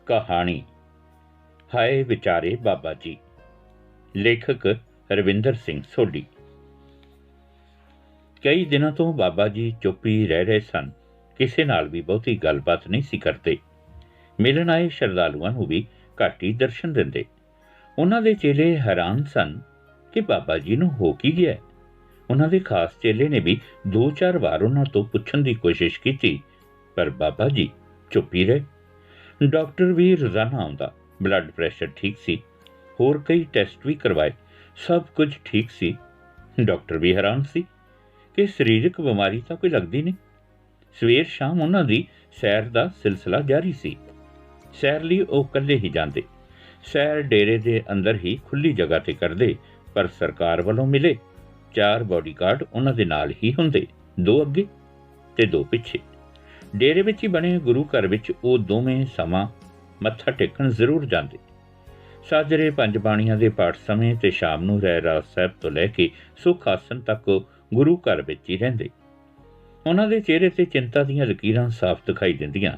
कहानी हाय विचारे बाबा जी। लेखक रविंदर सिंह सोढी। कई दिनों तो बाबा जी चुप ही रह रहे सन। किसी नाल भी बहुती गलबात नहीं सी करते। मिलन आए श्रद्धालुआं नूं भी घट ही दर्शन दिंदे। उन्हां दे चेले हैरान सन कि बाबा जी नूं हो की गया है। उन्हां दे खास चेले ने भी 2-4 वार उन्हां तो पुछण दी कोशिश की, पर बाबा जी चुप ही रहे। डॉक्टर भी रोजाना आउंदा, ब्लड प्रैशर ठीक सी, होर कई टैसट भी करवाए, सब कुछ ठीक सी। डॉक्टर भी हैरान सी कि सरीरक बीमारी तो कोई लगदी नहीं। सवेर शाम उन्हां दी सैर दा सिलसिला जारी सी। सैर लई ओह कल्ले ही जांदे। सैर डेरे दे अंदर ही खुली जगह ते करदे, पर सरकार वालों मिले 4 बॉडीगार्ड उन्हां दे नाल ही हुंदे, 2 अगे ते 2 पिछे। डेरे विच ही बने गुरु घर विच ਉਹ ਦੋਵੇਂ ਸਮਾਂ ਮੱਥਾ ਟੇਕਣ ਜ਼ਰੂਰ ਜਾਂਦੇ। ਸਾਜਰੇ 5 ਬਾਣੀਆਂ ਦੇ ਪਾਠ ਸਮੇਂ ਤੇ ਸ਼ਾਮ ਨੂੰ ਰਹਿਰਾਸ ਸਾਹਿਬ ਤੋਂ ਲੈ ਕੇ ਸੁਖ ਆਸਨ ਤੱਕ ਗੁਰੂ ਘਰ ਵਿੱਚ ਹੀ ਰਹਿੰਦੇ। ਉਹਨਾਂ ਦੇ ਚਿਹਰੇ ਤੇ ਚਿੰਤਾ ਦੀਆਂ ਲਕੀਰਾਂ ਸਾਫ਼ ਦਿਖਾਈ ਦਿੰਦੀਆਂ।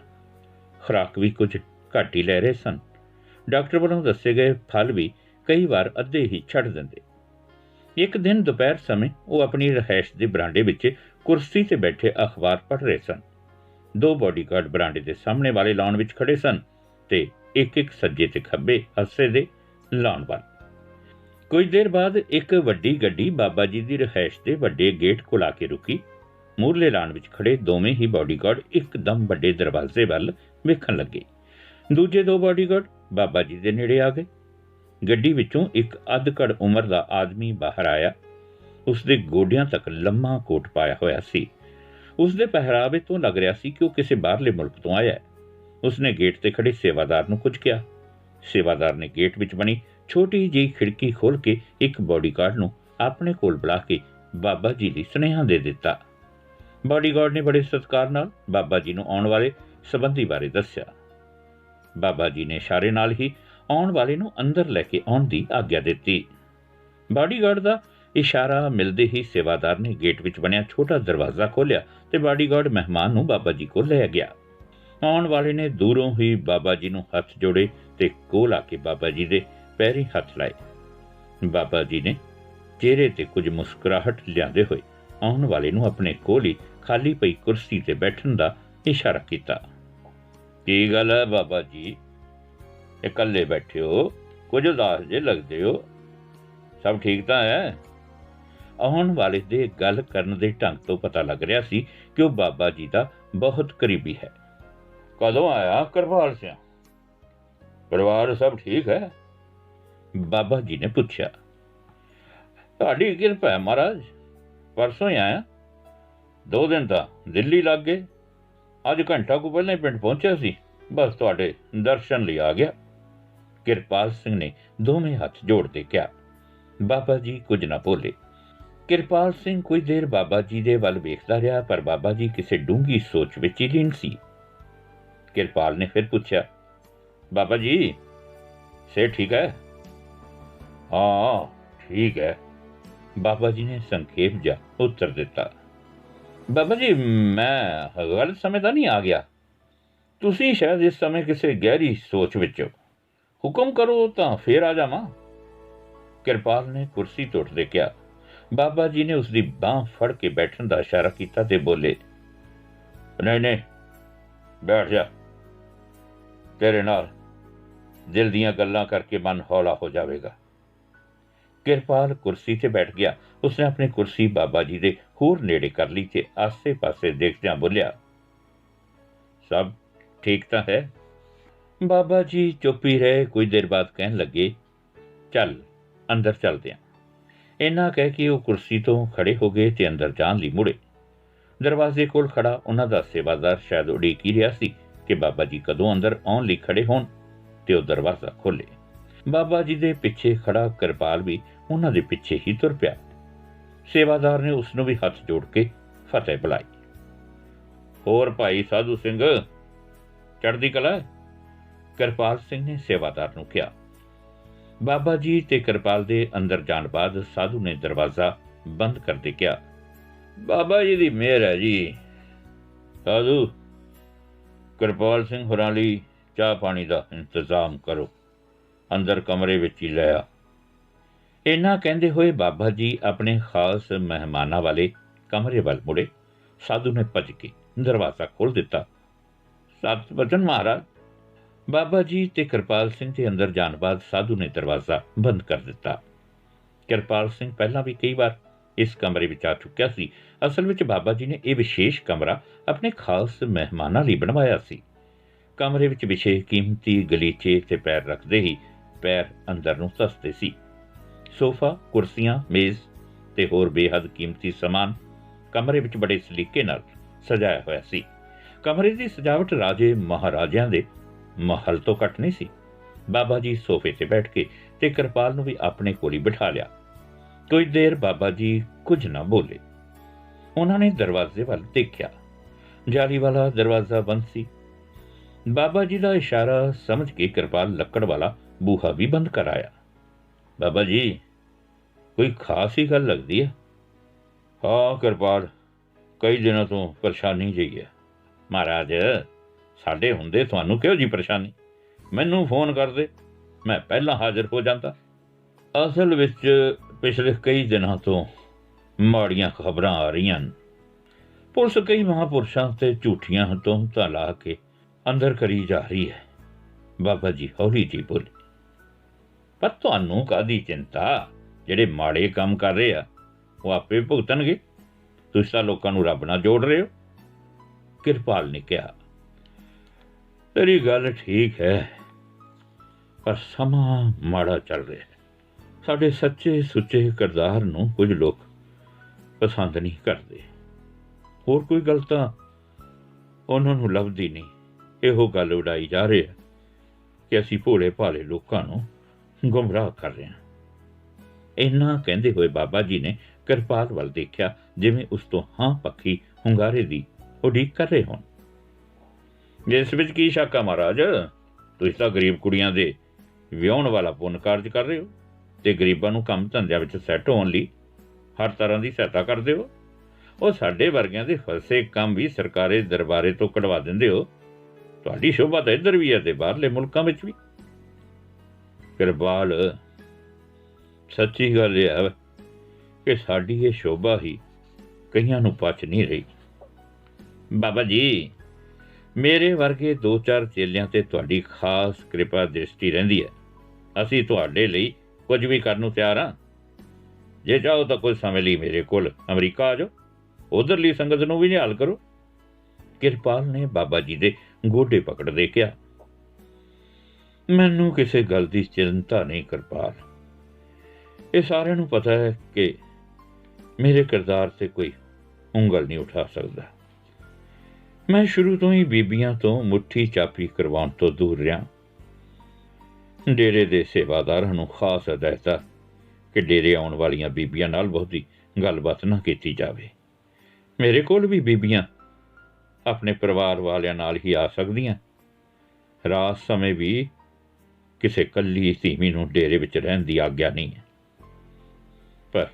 ਖੁਰਾਕ ਵੀ ਕੁਝ ਘੱਟ ਹੀ ਲੈ ਰਹੇ ਸਨ। ਡਾਕਟਰ ਵੱਲੋਂ ਦੱਸੇ ਗਏ ਫਲ ਵੀ ਕਈ ਵਾਰ ਅੱਧੇ ਹੀ ਛੱਡ ਦਿੰਦੇ। ਇੱਕ ਦਿਨ ਦੁਪਹਿਰ ਸਮੇਂ ਉਹ ਆਪਣੀ ਰਿਹਾਇਸ਼ ਦੇ ਬਰਾਂਡੇ ਵਿੱਚ ਕੁਰਸੀ ਤੇ ਬੈਠੇ ਅਖਬਾਰ ਪੜ੍ਹ ਰਹੇ ਸਨ। 2 ਬॉडीगार्ड ਬਰਾਂਡੇ ਦੇ ਸਾਹਮਣੇ ਵਾਲੇ ਲਾਉਣ ਵਿੱਚ ਖੜੇ ਸਨ ਤੇ ਇੱਕ ਸੱਜੇ ਤੇ ਖੱਬੇ ਹਿੱਸੇ ਦੇ ਲਾਉਣ ਵੱਲ। ਕੁਝ ਦੇਰ ਬਾਅਦ ਇੱਕ ਵੱਡੀ ਗੱਡੀ ਬਾਬਾ ਜੀ ਦੀ ਰਿਹਾਇਸ਼ ਦੇ ਵੱਡੇ ਗੇਟ ਕੋਲ ਆ ਕੇ ਰੁਕੀ। ਮੂਹਰਲੇ ਲਾਉਣ ਵਿੱਚ ਖੜੇ ਦੋਵੇਂ ਹੀ ਬॉडीगार्ड ਇੱਕਦਮ ਵੱਡੇ ਦਰਵਾਜ਼ੇ ਵੱਲ ਵੇਖਣ ਲੱਗੇ। ਦੂਜੇ 2 ਬॉडीगार्ड ਬਾਬਾ ਜੀ ਦੇ ਨੇੜੇ ਆ ਗਏ। ਗੱਡੀ ਵਿੱਚੋਂ ਇੱਕ ਅੱਧ-ਘੜ ਉਮਰ ਦਾ ਆਦਮੀ ਬਾਹਰ ਆਇਆ। ਉਸਦੇ ਗੋਡਿਆਂ ਤੱਕ ਲੰਮਾ ਕੋਟ ਪਾਇਆ ਹੋਇਆ ਸੀ। ਉਸਦੇ ਪਹਿਰਾਵੇ ਤੋਂ ਲੱਗ ਰਿਹਾ ਸੀ ਕਿ ਉਹ ਕਿਸੇ ਬਾਹਰਲੇ ਮੁਲਕ ਤੋਂ ਆਇਆ ਹੈ। ਉਸਨੇ ਗੇਟ ਤੇ ਖੜੇ ਸੇਵਾਦਾਰ ਨੂੰ ਕੁਝ ਕਿਹਾ। ਸੇਵਾਦਾਰ ਨੇ ਗੇਟ ਵਿੱਚ ਬਣੀ ਛੋਟੀ ਜਿਹੀ ਖਿੜਕੀ ਖੋਲ੍ਹ ਕੇ ਇੱਕ ਬॉडीगार्ड ਨੂੰ ਆਪਣੇ ਕੋਲ ਬੁਲਾ ਕੇ ਬਾਬਾ ਜੀ ਲਈ ਸੁਨੇਹਾ ਦੇ ਦਿੱਤਾ। ਬॉडीगार्ड ਨੇ ਬੜੇ ਸਤਿਕਾਰ ਨਾਲ ਬਾਬਾ ਜੀ ਨੂੰ ਆਉਣ ਵਾਲੇ ਸੰਬੰਧੀ ਬਾਰੇ ਦੱਸਿਆ। ਬਾਬਾ ਜੀ ਨੇ ਇਸ਼ਾਰੇ ਨਾਲ ਹੀ ਆਉਣ ਵਾਲੇ ਨੂੰ ਅੰਦਰ ਲੈ ਕੇ ਆਉਣ ਦੀ ਆਗਿਆ ਦਿੱਤੀ। ਬॉडीगार्ड ਦਾ ਇਸ਼ਾਰਾ ਮਿਲਦੇ ਹੀ ਸੇਵਾਦਾਰ ਨੇ ਗੇਟ ਵਿੱਚ ਬਣਿਆ ਛੋਟਾ ਦਰਵਾਜ਼ਾ ਖੋਲ੍ਹਿਆ ਤੇ ਬॉडीगार्ड ਮਹਿਮਾਨ ਨੂੰ ਬਾਬਾ ਜੀ ਕੋਲ ਲੈ ਗਿਆ। ਆਉਣ ਵਾਲੇ ਨੇ ਦੂਰੋਂ ਹੀ ਬਾਬਾ ਜੀ ਨੂੰ ਹੱਥ ਜੋੜੇ ਤੇ ਕੋਲ ਆ ਕੇ ਬਾਬਾ ਜੀ ਦੇ ਪੈਰੀਂ ਹੱਥ ਲਾਏ। ਬਾਬਾ ਜੀ ਨੇ ਚਿਹਰੇ ਤੇ ਕੁਝ ਮੁਸਕਰਾਹਟ ਲਿਆਂਦੇ ਹੋਏ ਆਉਣ ਵਾਲੇ ਨੂੰ ਆਪਣੇ ਕੋਲ ਹੀ ਖਾਲੀ ਪਈ ਕੁਰਸੀ ਤੇ ਬੈਠਣ ਦਾ ਇਸ਼ਾਰਾ ਕੀਤਾ। ਕੀ ਗੱਲ ਹੈ ਬਾਬਾ ਜੀ, ਇਕੱਲੇ ਬੈਠੇ ਹੋ, ਕੁਝ ਉਦਾਸ ਜੇ ਲੱਗਦੇ ਹੋ, ਸਭ ਠੀਕ ਤਾਂ ਹੈ? ਆਉਣ ਵਾਲੇ ਦੇ ਗੱਲ ਕਰਨ ਦੇ ਢੰਗ ਤੋਂ ਪਤਾ ਲੱਗ ਰਿਹਾ ਸੀ ਕਿ ਉਹ ਬਾਬਾ ਜੀ ਦਾ ਬਹੁਤ ਕਰੀਬੀ ਹੈ। ਕਦੋਂ ਆਇਆ ਕਿਰਪਾਲ ਸਿੰਘ? ਪਰਿਵਾਰ ਸਭ ਠੀਕ ਹੈ? ਬਾਬਾ ਜੀ ਨੇ ਪੁੱਛਿਆ। ਤੁਹਾਡੀ ਕਿਰਪਾ ਹੈ ਮਹਾਰਾਜ, ਪਰਸੋਂ ਹੀ ਆਇਆ। 2 ਦਿਨ ਤਾਂ ਦਿੱਲੀ ਲੱਗ ਗਏ। ਅੱਜ ਘੰਟਾ ਕੁ ਪਹਿਲਾਂ ਹੀ ਪਿੰਡ ਪਹੁੰਚਿਆ ਸੀ, ਬਸ ਤੁਹਾਡੇ ਦਰਸ਼ਨ ਲਈ ਆ ਗਿਆ। ਕਿਰਪਾਲ ਸਿੰਘ ਨੇ ਦੋਵੇਂ ਹੱਥ ਜੋੜਦੇ ਕਿਹਾ। ਬਾਬਾ ਜੀ ਕੁਝ ਨਾ ਬੋਲੇ। ਕਿਰਪਾਲ ਸਿੰਘ ਕੁਝ ਦੇਰ ਬਾਬਾ ਜੀ ਦੇ ਵੱਲ ਵੇਖਦਾ ਰਿਹਾ, ਪਰ ਬਾਬਾ ਜੀ ਕਿਸੇ ਡੂੰਘੀ ਸੋਚ ਵਿੱਚ ਹੀ ਲੀਨ ਸੀ। ਕਿਰਪਾਲ ਨੇ ਫਿਰ ਪੁੱਛਿਆ, ਬਾਬਾ ਜੀ ਸਿਹਤ ਠੀਕ ਹੈ? ਹਾਂ ਠੀਕ ਹੈ, ਬਾਬਾ ਜੀ ਨੇ ਸੰਖੇਪ ਜਿਹਾ ਉੱਤਰ ਦਿੱਤਾ। ਬਾਬਾ ਜੀ ਮੈਂ ਗਲਤ ਸਮੇਂ ਤਾਂ ਨਹੀਂ ਆ ਗਿਆ? ਤੁਸੀਂ ਸ਼ਾਇਦ ਇਸ ਸਮੇਂ ਕਿਸੇ ਗਹਿਰੀ ਸੋਚ ਵਿੱਚ ਹੋ। ਹੁਕਮ ਕਰੋ ਤਾਂ ਫੇਰ ਆ ਜਾਵਾਂ। ਕਿਰਪਾਲ ਨੇ ਕੁਰਸੀ ਤੋਂ ਉੱਠਦੇ ਕਿਹਾ। ਬਾਬਾ ਜੀ ਨੇ ਉਸਦੀ ਬਾਂਹ ਫੜ ਕੇ ਬੈਠਣ ਦਾ ਇਸ਼ਾਰਾ ਕੀਤਾ ਤੇ ਬੋਲੇ, ਨਹੀਂ ਬੈਠ ਜਾ, ਤੇਰੇ ਨਾਲ ਦਿਲ ਦੀਆਂ ਗੱਲਾਂ ਕਰਕੇ ਮਨ ਹੌਲਾ ਹੋ ਜਾਵੇਗਾ। ਕਿਰਪਾਲ ਕੁਰਸੀ ਤੇ ਬੈਠ ਗਿਆ। ਉਸਨੇ ਆਪਣੀ ਕੁਰਸੀ ਬਾਬਾ ਜੀ ਦੇ ਹੋਰ ਨੇੜੇ ਕਰ ਲਈ ਤੇ ਆਸੇ-ਪਾਸੇ ਦੇਖਦਿਆਂ ਬੋਲਿਆ, ਸਭ ਠੀਕ ਤਾਂ ਹੈ? ਬਾਬਾ ਜੀ ਚੁੱਪ ਹੀ ਰਹੇ। ਕੁਝ ਦੇਰ ਬਾਅਦ ਕਹਿਣ ਲੱਗੇ, ਚੱਲ ਅੰਦਰ ਚੱਲਦੇ ਹਾਂ। ਇੰਨਾ ਕਹਿ ਕੇ ਉਹ ਕੁਰਸੀ ਤੋਂ ਖੜੇ ਹੋ ਗਏ ਤੇ ਅੰਦਰ ਜਾਣ ਲਈ ਮੁੜੇ। ਦਰਵਾਜ਼ੇ ਕੋਲ ਖੜਾ ਉਹਨਾਂ ਦਾ ਸੇਵਾਦਾਰ ਸ਼ਾਇਦ ਉਡੀਕ ਹੀ ਰਿਹਾ ਸੀ ਕਿ ਬਾਬਾ ਜੀ ਕਦੋਂ ਅੰਦਰ ਆਉਣ ਲਈ ਖੜੇ ਹੋਣ ਤੇ ਉਹ ਦਰਵਾਜ਼ਾ ਖੋਲ੍ਹੇ। ਬਾਬਾ ਜੀ ਦੇ ਪਿੱਛੇ ਖੜਾ ਕਿਰਪਾਲ ਵੀ ਉਹਨਾਂ ਦੇ ਪਿੱਛੇ ਹੀ ਤੁਰ ਪਿਆ। ਸੇਵਾਦਾਰ ਨੇ ਉਸ ਨੂੰ ਵੀ ਹੱਥ ਜੋੜ ਕੇ ਫਤਿਹ ਬੁਲਾਈ। ਹੋਰ ਭਾਈ ਸਾਧੂ ਸਿੰਘ ਚੜ੍ਹਦੀ ਕਲਾ? ਕਿਰਪਾਲ ਸਿੰਘ ਨੇ ਸੇਵਾਦਾਰ ਨੂੰ ਕਿਹਾ। ਬਾਬਾ ਜੀ ਤੇ ਕਿਰਪਾਲ ਦੇ ਅੰਦਰ ਜਾਣ ਬਾਅਦ ਸਾਧੂ ਨੇ ਦਰਵਾਜ਼ਾ ਬੰਦ ਕਰਦੇ ਕਿਹਾ, ਬਾਬਾ ਜੀ ਦੀ ਮਿਹਰ ਹੈ ਜੀ। ਸਾਧੂ ਕਿਰਪਾਲ ਸਿੰਘ ਹੋਰਾਂ ਲਈ ਚਾਹ ਪਾਣੀ ਦਾ ਇੰਤਜ਼ਾਮ ਕਰੋ, ਅੰਦਰ ਕਮਰੇ ਵਿੱਚ ਹੀ ਲੈ ਆ। ਇੰਨਾ ਕਹਿੰਦੇ ਹੋਏ ਬਾਬਾ ਜੀ ਆਪਣੇ ਖਾਸ ਮਹਿਮਾਨਾਂ ਵਾਲੇ ਕਮਰੇ ਵੱਲ ਮੁੜੇ। ਸਾਧੂ ਨੇ ਭੱਜ ਕੇ ਦਰਵਾਜ਼ਾ ਖੋਲ੍ਹ ਦਿੱਤਾ। ਸਤ ਵਚਨ ਮਹਾਰਾਜ। ਬਾਬਾ ਜੀ ਤੇ ਕਿਰਪਾਲ ਸਿੰਘ ਦੇ ਅੰਦਰ ਜਾਣ ਬਾਅਦ ਸਾਧੂ ਨੇ ਦਰਵਾਜ਼ਾ ਬੰਦ ਕਰ ਦਿੱਤਾ। ਕਿਰਪਾਲ ਸਿੰਘ ਪਹਿਲਾਂ ਵੀ ਕਈ ਵਾਰ ਇਸ ਕਮਰੇ ਵਿੱਚ ਆ ਚੁੱਕਿਆ ਸੀ। ਅਸਲ ਵਿੱਚ ਬਾਬਾ ਜੀ ਨੇ ਇਹ ਵਿਸ਼ੇਸ਼ ਕਮਰਾ ਆਪਣੇ ਖਾਸ ਮਹਿਮਾਨਾਂ ਲਈ ਬਣਵਾਇਆ ਸੀ। ਕਮਰੇ ਵਿੱਚ ਵਿਸ਼ੇ ਕੀਮਤੀ ਗਲੀਚੇ ਤੇ ਪੈਰ ਰੱਖਦੇ ਹੀ ਪੈਰ ਅੰਦਰ ਨੂੰ ਧੱਸਦੇ ਸੀ। ਸੋਫਾ, ਕੁਰਸੀਆਂ, ਮੇਜ਼ ਤੇ ਹੋਰ ਬੇਹੱਦ ਕੀਮਤੀ ਸਮਾਨ ਕਮਰੇ ਵਿੱਚ ਬੜੇ ਸਲੀਕੇ ਨਾਲ ਸਜਾਇਆ ਹੋਇਆ ਸੀ। ਕਮਰੇ ਦੀ ਸਜਾਵਟ ਰਾਜੇ ਮਹਾਰਾਜਿਆਂ ਦੇ ਮਹਲ ਤੋਂ ਘੱਟ ਨਹੀਂ ਸੀ। ਬਾਬਾ ਜੀ ਸੋਫੇ ਤੇ ਬੈਠ ਕੇ ਤੇ ਕਿਰਪਾਲ ਨੂੰ ਵੀ ਆਪਣੇ ਕੋਲ ਹੀ ਬਿਠਾ ਲਿਆ। ਕੁਝ ਦੇਰ ਬਾਬਾ ਜੀ ਕੁਝ ਨਾ ਬੋਲੇ। ਉਹਨਾਂ ਨੇ ਦਰਵਾਜ਼ੇ ਵੱਲ ਦੇਖਿਆ। ਜਾਲੀ ਵਾਲਾ ਦਰਵਾਜ਼ਾ ਬੰਦ ਸੀ। ਬਾਬਾ ਜੀ ਦਾ ਇਸ਼ਾਰਾ ਸਮਝ ਕੇ ਕਿਰਪਾਲ ਲੱਕੜ ਵਾਲਾ ਬੂਹਾ ਵੀ ਬੰਦ ਕਰ ਆਇਆ। ਬਾਬਾ ਜੀ, ਕੋਈ ਖਾਸ ਹੀ ਗੱਲ ਲੱਗਦੀ ਹੈ? ਹਾਂ ਕਿਰਪਾਲ, ਕਈ ਦਿਨਾਂ ਤੋਂ ਪਰੇਸ਼ਾਨੀ ਜਿਹੀ ਹੈ। ਮਹਾਰਾਜ, ਸਾਡੇ ਹੁੰਦੇ ਤੁਹਾਨੂੰ ਕਿਹੋ ਜਿਹੀ ਪਰੇਸ਼ਾਨੀ? ਮੈਨੂੰ ਫੋਨ ਕਰਦੇ, ਮੈਂ ਪਹਿਲਾਂ ਹਾਜ਼ਰ ਹੋ ਜਾਂਦਾ। ਅਸਲ ਵਿੱਚ ਪਿਛਲੇ ਕਈ ਦਿਨਾਂ ਤੋਂ ਮਾੜੀਆਂ ਖਬਰਾਂ ਆ ਰਹੀਆਂ ਹਨ। ਪੁਲਿਸ ਕਈ ਮਹਾਂਪੁਰਸ਼ਾਂ ਤੇ ਝੂਠੀਆਂ ਤੁਹਮਤਾਂ ਲਾ ਕੇ ਅੰਦਰ ਕਰੀ ਜਾ ਰਹੀ ਹੈ। ਬਾਬਾ ਜੀ ਹੌਲੀ ਜਿਹੀ ਬੋਲੇ। ਪਰ ਤੁਹਾਨੂੰ ਕਾਹਦੀ ਚਿੰਤਾ? ਜਿਹੜੇ ਮਾੜੇ ਕੰਮ ਕਰ ਰਹੇ ਆ ਉਹ ਆਪੇ ਭੁਗਤਣਗੇ। ਤੁਸੀਂ ਤਾਂ ਲੋਕਾਂ ਨੂੰ ਰੱਬ ਨਾਲ ਜੋੜ ਰਹੇ ਹੋ। ਕਿਰਪਾਲ ਨੇ ਕਿਹਾ। ਤੇਰੀ ਗੱਲ ਠੀਕ ਹੈ, ਪਰ ਸਮਾਂ ਮਾੜਾ ਚੱਲ ਰਿਹਾ ਹੈ। ਸਾਡੇ ਸੱਚੇ ਸੁੱਚੇ ਕਿਰਦਾਰ ਨੂੰ ਕੁਝ ਲੋਕ ਪਸੰਦ ਨਹੀਂ ਕਰਦੇ। ਹੋਰ ਕੋਈ ਗੱਲ ਤਾਂ ਉਹਨਾਂ ਨੂੰ ਲੱਭਦੀ ਨਹੀਂ। ਇਹੋ ਗੱਲ ਉਡਾਈ ਜਾ ਰਹੀ ਹੈ ਕਿ ਅਸੀਂ ਭੋਲੇ ਭਾਲੇ ਲੋਕਾਂ ਨੂੰ ਗੁੰਮਰਾਹ ਕਰ ਰਹੇ ਹਾਂ। ਇੰਨਾ ਕਹਿੰਦੇ ਹੋਏ ਬਾਬਾ ਜੀ ਨੇ ਕਿਰਪਾਲ ਵੱਲ ਦੇਖਿਆ, ਜਿਵੇਂ ਉਸ ਤੋਂ ਹਾਂ ਪੱਖੀ ਹੁੰਗਾਰੇ ਦੀ ਉਡੀਕ ਕਰ ਰਹੇ ਹੋਣ। ਇਸ ਵਿੱਚ ਕੀ ਸ਼ੱਕ ਆ ਮਹਾਰਾਜ? ਤੁਸੀਂ ਤਾਂ ਗਰੀਬ ਕੁੜੀਆਂ ਦੇ ਵਿਆਹੁਣ ਵਾਲਾ ਪੁੰਨ ਕਾਰਜ ਕਰ ਰਹੇ ਹੋ ਤੇ ਗਰੀਬਾਂ ਨੂੰ ਕੰਮ ਧੰਦਿਆਂ ਵਿੱਚ ਸੈੱਟ ਹੋਣ ਲਈ ਹਰ ਤਰ੍ਹਾਂ ਦੀ ਸਹਾਇਤਾ ਕਰਦੇ ਹੋ। ਉਹ ਸਾਡੇ ਵਰਗਿਆਂ ਦੇ ਫਸੇ ਕੰਮ ਵੀ ਸਰਕਾਰੀ ਦਰਬਾਰੇ ਤੋਂ ਕਢਵਾ ਦਿੰਦੇ ਹੋ। ਤੁਹਾਡੀ ਸ਼ੋਭਾ ਤਾਂ ਇੱਧਰ ਵੀ ਹੈ ਤੇ ਬਾਹਰਲੇ ਮੁਲਕਾਂ ਵਿੱਚ ਵੀ। ਕਿਰਪਾਲ, ਸੱਚੀ ਗੱਲ ਇਹ ਹੈ ਕਿ ਸਾਡੀ ਇਹ ਸ਼ੋਭਾ ਹੀ ਕਈਆਂ ਨੂੰ ਪਚ ਨਹੀਂ ਰਹੀ। ਬਾਬਾ ਜੀ, ਮੇਰੇ ਵਰਗੇ 2-4 ਚੇਲਿਆਂ ਤੇ ਤੁਹਾਡੀ ਖਾਸ ਕਿਰਪਾ ਦ੍ਰਿਸ਼ਟੀ ਰਹਿੰਦੀ ਹੈ। ਅਸੀਂ ਤੁਹਾਡੇ ਲਈ ਕੁਝ ਵੀ ਕਰਨ ਨੂੰ ਤਿਆਰ ਹਾਂ। ਜੇ ਚਾਹੋ ਤਾਂ ਕੁਝ ਸਮੇਂ ਲਈ ਮੇਰੇ ਕੋਲ ਅਮਰੀਕਾ ਆ ਜਾਓ, ਉਧਰਲੀ ਸੰਗਤ ਨੂੰ ਵੀ ਨਿਹਾਲ ਕਰੋ। ਕਿਰਪਾਲ ਨੇ ਬਾਬਾ ਜੀ ਦੇ ਗੋਡੇ ਪਕੜਦੇ ਕਿਹਾ। ਮੈਨੂੰ ਕਿਸੇ ਗੱਲ ਦੀ ਚਿੰਤਾ ਨਹੀਂ ਕਿਰਪਾਲ। ਇਹ ਸਾਰਿਆਂ ਨੂੰ ਪਤਾ ਹੈ ਕਿ ਮੇਰੇ ਕਿਰਦਾਰ ਤੇ ਕੋਈ ਉਂਗਲ ਨਹੀਂ ਉਠਾ ਸਕਦਾ। ਮੈਂ ਸ਼ੁਰੂ ਤੋਂ ਹੀ ਬੀਬੀਆਂ ਤੋਂ ਮੁੱਠੀ ਚਾਪੀ ਕਰਵਾਉਣ ਤੋਂ ਦੂਰ ਰਿਹਾ। ਡੇਰੇ ਦੇ ਸੇਵਾਦਾਰਾਂ ਨੂੰ ਖਾਸ ਹਦਾਇਤ ਹੈ ਕਿ ਡੇਰੇ ਆਉਣ ਵਾਲੀਆਂ ਬੀਬੀਆਂ ਨਾਲ ਬਹੁਤੀ ਗੱਲਬਾਤ ਨਾ ਕੀਤੀ ਜਾਵੇ। ਮੇਰੇ ਕੋਲ ਵੀ ਬੀਬੀਆਂ ਆਪਣੇ ਪਰਿਵਾਰ ਵਾਲਿਆਂ ਨਾਲ ਹੀ ਆ ਸਕਦੀਆਂ। ਰਾਤ ਸਮੇਂ ਵੀ ਕਿਸੇ ਇਕੱਲੀ ਧੀਮੀ ਨੂੰ ਡੇਰੇ ਵਿੱਚ ਰਹਿਣ ਦੀ ਆਗਿਆ ਨਹੀਂ ਹੈ। ਪਰ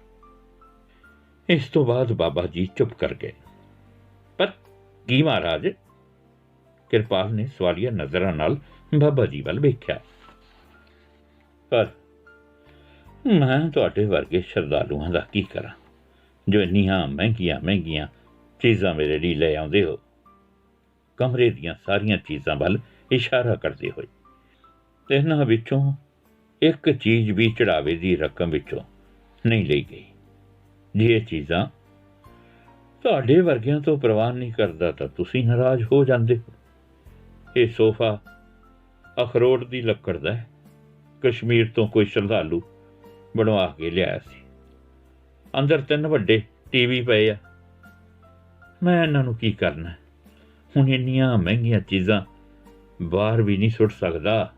ਇਸ ਤੋਂ ਬਾਅਦ ਬਾਬਾ ਜੀ ਚੁੱਪ ਕਰ ਗਏ। ਪਰ ਕੀ ਮਹਾਰਾਜ? ਕਿਰਪਾਲ ਨੇ ਸਵਾਲੀਆ ਨਜ਼ਰਾਂ ਨਾਲ ਬਾਬਾ ਜੀ ਵੱਲ ਵੇਖਿਆ। ਪਰ ਮੈਂ ਤੁਹਾਡੇ ਵਰਗੇ ਸ਼ਰਧਾਲੂਆਂ ਦਾ ਕੀ ਕਰਾਂ, ਜੋ ਇੰਨੀਆਂ ਮਹਿੰਗੀਆਂ ਚੀਜ਼ਾਂ ਮੇਰੇ ਲਈ ਲੈ ਆਉਂਦੇ ਹੋ। ਕਮਰੇ ਦੀਆਂ ਸਾਰੀਆਂ ਚੀਜ਼ਾਂ ਵੱਲ ਇਸ਼ਾਰਾ ਕਰਦੇ ਹੋਏ। ਇਹਨਾਂ ਵਿੱਚੋਂ ਇੱਕ ਚੀਜ਼ ਵੀ ਚੜਾਵੇ ਦੀ ਰਕਮ ਵਿੱਚੋਂ ਨਹੀਂ ਲਈ ਗਈ। ਜੇ ਇਹ ਚੀਜ਼ਾਂ ਤੁਹਾਡੇ ਵਰਗਿਆਂ ਤੋਂ ਪ੍ਰਵਾਨ ਨਹੀਂ ਕਰਦਾ ਤਾਂ ਤੁਸੀਂ ਨਾਰਾਜ਼ ਹੋ ਜਾਂਦੇ ਹੋ। ਇਹ ਸੋਫਾ ਅਖਰੋਟ ਦੀ ਲੱਕੜ ਦਾ ਹੈ। ਕਸ਼ਮੀਰ ਤੋਂ ਕੋਈ ਸ਼ਰਧਾਲੂ ਬਣਵਾ ਕੇ ਲਿਆਇਆ ਸੀ। ਅੰਦਰ 3 ਵੱਡੇ ਟੀਵੀ ਪਏ ਆ। ਮੈਂ ਇਹਨਾਂ ਨੂੰ ਕੀ ਕਰਨਾ? ਹੁਣ ਇੰਨੀਆਂ ਮਹਿੰਗੀਆਂ ਚੀਜ਼ਾਂ ਬਾਹਰ ਵੀ ਨਹੀਂ ਸੁੱਟ ਸਕਦਾ।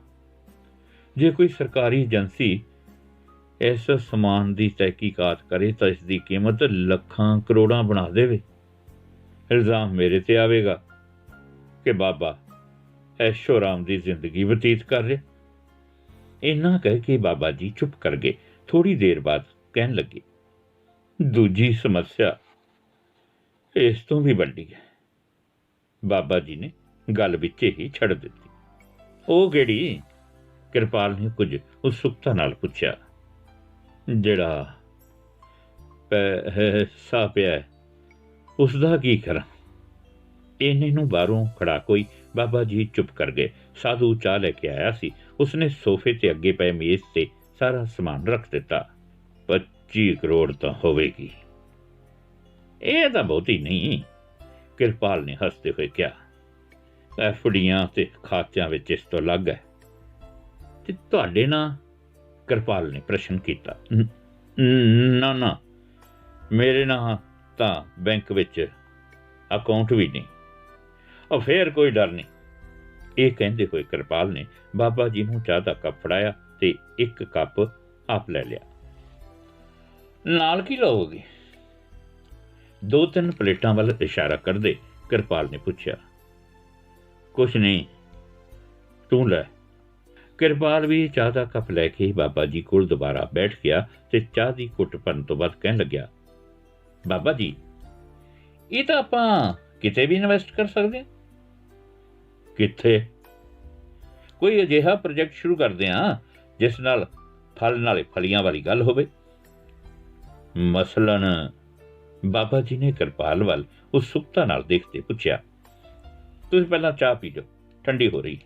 ਜੇ ਕੋਈ ਸਰਕਾਰੀ ਏਜੰਸੀ ਇਸ ਸਮਾਨ ਦੀ ਤਹਿਕੀਕਾਤ ਕਰੇ ਤਾਂ ਇਸ ਦੀ ਕੀਮਤ ਲੱਖਾਂ ਕਰੋੜਾਂ ਬਣਾ ਦੇਵੇ। ਇਲਜ਼ਾਮ ਮੇਰੇ ਤੇ ਆਵੇਗਾ ਕਿ ਬਾਬਾ ਐਸ਼ੋ ਆਰਾਮ ਦੀ ਜ਼ਿੰਦਗੀ ਬਤੀਤ ਕਰ ਰਿਹਾ। ਇੰਨਾ ਕਹਿ ਕੇ ਬਾਬਾ ਜੀ ਚੁੱਪ ਕਰ ਗਏ। ਥੋੜ੍ਹੀ ਦੇਰ ਬਾਅਦ ਕਹਿਣ ਲੱਗੇ, ਦੂਜੀ ਸਮੱਸਿਆ ਇਸ ਤੋਂ ਵੀ ਵੱਡੀ ਹੈ। ਬਾਬਾ ਜੀ ਨੇ ਗੱਲ ਵਿੱਚ ਹੀ ਛੱਡ ਦਿੱਤੀ। ਉਹ ਕਿਹੜੀ? ਕਿਰਪਾਲ ਨੇ ਕੁਝ ਉਤਸੁਕਤਾ ਨਾਲ ਪੁੱਛਿਆ। ਜਿਹੜਾ ਪੈਸਾ ਪਿਆ ਹੈ, ਉਸ ਦਾ ਕੀ ਕਰਾਂ? ਇੰਨੇ ਨੂੰ ਬਾਹਰੋਂ ਖੜਾ ਕੋਈ ਬਾਬਾ ਜੀ ਚੁੱਪ ਕਰ ਗਏ। ਸਾਧੂ ਚਾਹ ਲੈ ਕੇ ਆਇਆ ਸੀ। ਉਸਨੇ ਸੋਫੇ ਤੇ ਅੱਗੇ ਪਏ ਮੇਜ਼ ਤੇ ਸਾਰਾ ਸਮਾਨ ਰੱਖ ਦਿੱਤਾ। 25 ਕਰੋੜ ਤਾਂ ਹੋਵੇਗੀ। ਇਹ ਤਾਂ ਬਹੁਤੀ ਨਹੀਂ, ਕਿਰਪਾਲ ਨੇ ਹੱਸਦੇ ਹੋਏ ਕਿਹਾ। ਐਫਡੀਆਂ ਤੇ ਖਾਤਿਆਂ ਵਿੱਚ ਇਸ ਤੋਂ ਅਲੱਗ ਹੈ। ਤੇ ਤੁਹਾਡੇ ਨਾਂ? ਕਿਰਪਾਲ ਨੇ ਪ੍ਰਸ਼ਨ ਕੀਤਾ। ਨਾ ਨਾ, ਮੇਰੇ ਨਾਂ ਤਾਂ ਬੈਂਕ ਵਿੱਚ ਅਕਾਊਂਟ ਵੀ ਨਹੀਂ। ਉਹ ਫੇਰ ਕੋਈ ਡਰ ਨਹੀਂ। ਇਹ ਕਹਿੰਦੇ ਹੋਏ ਕਿਰਪਾਲ ਨੇ ਬਾਬਾ ਜੀ ਨੂੰ ਚਾਹ ਦਾ ਕੱਪ ਫੜਾਇਆ ਤੇ ਇੱਕ ਕੱਪ ਆਪ ਲੈ ਲਿਆ। ਨਾਲ ਕੀ ਲਓਗੇ? 2-3 ਪਲੇਟਾਂ ਵੱਲ ਇਸ਼ਾਰਾ ਕਰਦੇ ਕਿਰਪਾਲ ਨੇ ਪੁੱਛਿਆ। ਕੁਛ ਨਹੀਂ, ਤੂੰ ਲੈ। ਕਿਰਪਾਲ ਵੀ ਚਾਹ ਦਾ ਕੱਪ ਲੈ ਕੇ ਬਾਬਾ ਜੀ ਕੋਲ ਦੁਬਾਰਾ ਬੈਠ ਗਿਆ ਤੇ ਚਾਹ ਦੀ ਘੁੱਟ ਭਰਨ ਤੋਂ ਬਾਅਦ ਕਹਿਣ ਲੱਗਿਆ, ਬਾਬਾ ਜੀ, ਇਹ ਤਾਂ ਆਪਾਂ ਕਿਤੇ ਵੀ ਇਨਵੈਸਟ ਕਰ ਸਕਦੇ ਹਾਂ। ਕਿੱਥੇ? ਕੋਈ ਅਜਿਹਾ ਪ੍ਰੋਜੈਕਟ ਸ਼ੁਰੂ ਕਰਦੇ ਹਾਂ ਜਿਸ ਨਾਲ ਫਲ ਨਾਲੇ ਫਲੀਆਂ ਵਾਲੀ ਗੱਲ ਹੋਵੇ। ਮਸਲਨ? ਬਾਬਾ ਜੀ ਨੇ ਕਿਰਪਾਲ ਵੱਲ ਉਤਸੁਕਤਾ ਨਾਲ ਦੇਖਦੇ ਪੁੱਛਿਆ। ਤੁਸੀਂ ਪਹਿਲਾਂ ਚਾਹ ਪੀ ਲਓ, ਠੰਡੀ ਹੋ ਰਹੀ।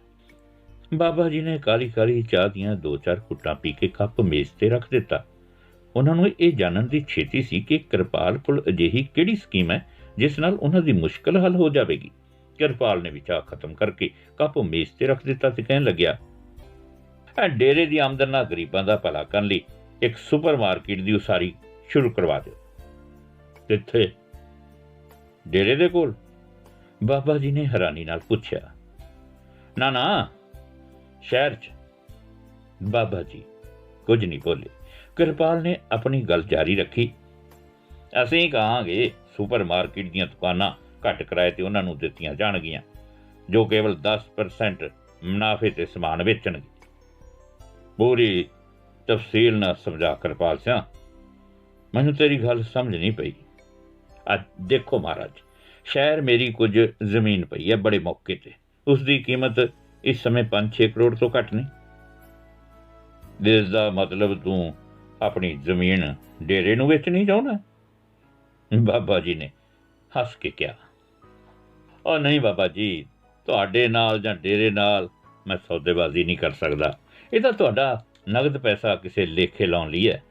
ਬਾਬਾ ਜੀ ਨੇ ਕਾਲੀ ਕਾਲੀ ਚਾਹ ਦੀਆਂ 2-4 ਘੁੱਟਾਂ ਪੀ ਕੇ ਕੱਪ ਮੇਜ਼ ਤੇ ਰੱਖ ਦਿੱਤਾ। ਉਹਨਾਂ ਨੂੰ ਇਹ ਜਾਣਨ ਦੀ ਛੇਤੀ ਸੀ ਕਿ ਕਿਰਪਾਲ ਕੋਲ ਅਜਿਹੀ ਕਿਹੜੀ ਸਕੀਮ ਹੈ ਜਿਸ ਨਾਲ ਉਹਨਾਂ ਦੀ ਮੁਸ਼ਕਲ ਹੱਲ ਹੋ ਜਾਵੇਗੀ। ਕਿਰਪਾਲ ਨੇ ਵੀ ਚਾਹ ਖਤਮ ਕਰਕੇ ਕੱਪ ਮੇਜ਼ ਤੇ ਰੱਖ ਦਿੱਤਾ ਤੇ ਕਹਿਣ ਲੱਗਿਆ, ਡੇਰੇ ਦੀ ਆਮਦਨ ਨਾਲ ਗਰੀਬਾਂ ਦਾ ਭਲਾ ਕਰਨ ਲਈ ਇੱਕ ਸੁਪਰ ਮਾਰਕੀਟ ਦੀ ਉਸਾਰੀ ਸ਼ੁਰੂ ਕਰਵਾ ਦਿਓ। ਕਿੱਥੇ? ਡੇਰੇ ਦੇ ਕੋਲ? ਬਾਬਾ ਜੀ ਨੇ ਹੈਰਾਨੀ ਨਾਲ ਪੁੱਛਿਆ। ਨਾ ਨਾ, ਸ਼ਹਿਰ 'ਚ। ਬਾਬਾ ਜੀ ਕੁਝ ਨਹੀਂ ਬੋਲੇ। ਕਿਰਪਾਲ ਨੇ ਆਪਣੀ ਗੱਲ ਜਾਰੀ ਰੱਖੀ। ਅਸੀਂ ਕਹਾਂਗੇ ਸੁਪਰ ਮਾਰਕੀਟ ਦੀਆਂ ਦੁਕਾਨਾਂ ਘੱਟ ਕਿਰਾਏ ਤੇ ਉਹਨਾਂ ਨੂੰ ਦਿੱਤੀਆਂ ਜਾਣਗੀਆਂ ਜੋ ਕੇਵਲ 10% ਮੁਨਾਫੇ ਤੇ ਸਮਾਨ ਵੇਚਣਗੇ। ਪੂਰੀ ਤਫਸੀਲ ਨਾਲ ਸਮਝਾ ਕਿਰਪਾਲ ਸਿਆ, ਮੈਨੂੰ ਤੇਰੀ ਗੱਲ ਸਮਝ ਨਹੀਂ ਪਈ। ਦੇਖੋ ਮਹਾਰਾਜ, ਸ਼ਹਿਰ ਮੇਰੀ ਕੁਝ ਜ਼ਮੀਨ ਪਈ ਹੈ ਬੜੇ ਮੌਕੇ ਤੇ। ਉਸ ਦੀ ਕੀਮਤ ਇਸ ਸਮੇਂ 5-6 ਕਰੋੜ ਤੋਂ ਘੱਟ ਨਹੀਂ। ਜਿਸ ਦਾ ਮਤਲਬ ਤੂੰ ਆਪਣੀ ਜ਼ਮੀਨ ਡੇਰੇ ਨੂੰ ਵੇਚਣੀ ਚਾਹੁੰਦਾ? ਬਾਬਾ ਜੀ ਨੇ ਹੱਸ ਕੇ ਕਿਹਾ। ਉਹ ਨਹੀਂ ਬਾਬਾ ਜੀ, ਤੁਹਾਡੇ ਨਾਲ ਜਾਂ ਡੇਰੇ ਨਾਲ ਮੈਂ ਸੌਦੇਬਾਜ਼ੀ ਨਹੀਂ ਕਰ ਸਕਦਾ। ਇਹ ਤਾਂ ਤੁਹਾਡਾ ਨਗਦ ਪੈਸਾ ਕਿਸੇ ਲੇਖੇ ਲਾਉਣ ਲਈ ਹੈ।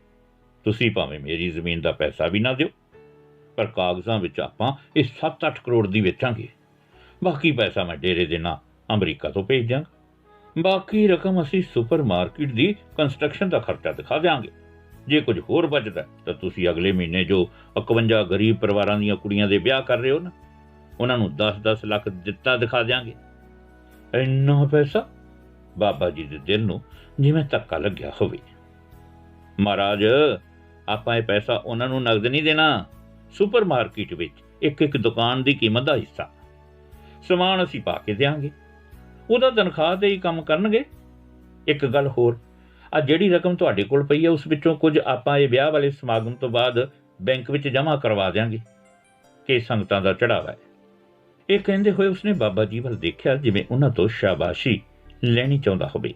ਤੁਸੀਂ ਭਾਵੇਂ ਮੇਰੀ ਜ਼ਮੀਨ ਦਾ ਪੈਸਾ ਵੀ ਨਾ ਦਿਓ, ਪਰ ਕਾਗਜ਼ਾਂ ਵਿੱਚ ਆਪਾਂ ਇਹ 7-8 ਕਰੋੜ ਦੀ ਵੇਚਾਂਗੇ। ਬਾਕੀ ਪੈਸਾ ਮੈਂ ਡੇਰੇ ਦੇ ਨਾਂ ਅਮਰੀਕਾ ਤੋਂ ਭੇਜ ਦਿਆਂਗਾ। ਬਾਕੀ ਰਕਮ ਅਸੀਂ ਸੁਪਰ ਮਾਰਕੀਟ ਦੀ ਕੰਸਟਰਕਸ਼ਨ ਦਾ ਖਰਚਾ ਦਿਖਾ ਦਿਆਂਗੇ। ਜੇ ਕੁਝ ਹੋਰ ਬਚਦਾ ਤਾਂ ਤੁਸੀਂ ਅਗਲੇ ਮਹੀਨੇ ਜੋ 51 ਗਰੀਬ ਪਰਿਵਾਰਾਂ ਦੀਆਂ ਕੁੜੀਆਂ ਦੇ ਵਿਆਹ ਕਰ ਰਹੇ ਹੋ ਨਾ, ਉਹਨਾਂ ਨੂੰ 10-10 ਲੱਖ ਦਿੱਤਾ ਦਿਖਾ ਦਿਆਂਗੇ। ਇੰਨਾ ਪੈਸਾ? ਬਾਬਾ ਜੀ ਦੇ ਦਿਲ ਨੂੰ ਜਿਵੇਂ ਧੱਕਾ ਲੱਗਿਆ ਹੋਵੇ। ਮਹਾਰਾਜ, ਆਪਾਂ ਇਹ ਪੈਸਾ ਉਹਨਾਂ ਨੂੰ ਨਗਦ ਨਹੀਂ ਦੇਣਾ। ਸੁਪਰ ਮਾਰਕੀਟ ਵਿੱਚ ਇੱਕ ਦੁਕਾਨ ਦੀ ਕੀਮਤ ਦਾ ਹਿੱਸਾ ਸਮਾਨ ਅਸੀਂ ਪਾ ਕੇ ਦਿਆਂਗੇ। ਉਹਦਾ ਤਨਖਾਹ ਤੇ ਹੀ ਕੰਮ ਕਰਨਗੇ। ਇੱਕ ਗੱਲ ਹੋਰ, ਆ ਜਿਹੜੀ ਰਕਮ ਤੁਹਾਡੇ ਕੋਲ ਪਈ ਹੈ ਉਸ ਵਿੱਚੋਂ ਕੁਝ ਆਪਾਂ ਇਹ ਵਿਆਹ ਵਾਲੇ ਸਮਾਗਮ ਤੋਂ ਬਾਅਦ ਬੈਂਕ ਵਿੱਚ ਜਮ੍ਹਾਂ ਕਰਵਾ ਦਿਆਂਗੇ ਕਿ ਸੰਗਤਾਂ ਦਾ ਚੜਾਵਾ ਹੈ। ਇਹ ਕਹਿੰਦੇ ਹੋਏ ਉਸਨੇ ਬਾਬਾ ਜੀ ਵੱਲ ਦੇਖਿਆ ਜਿਵੇਂ ਉਹਨਾਂ ਤੋਂ ਸ਼ਾਬਾਸ਼ੀ ਲੈਣੀ ਚਾਹੁੰਦਾ ਹੋਵੇ।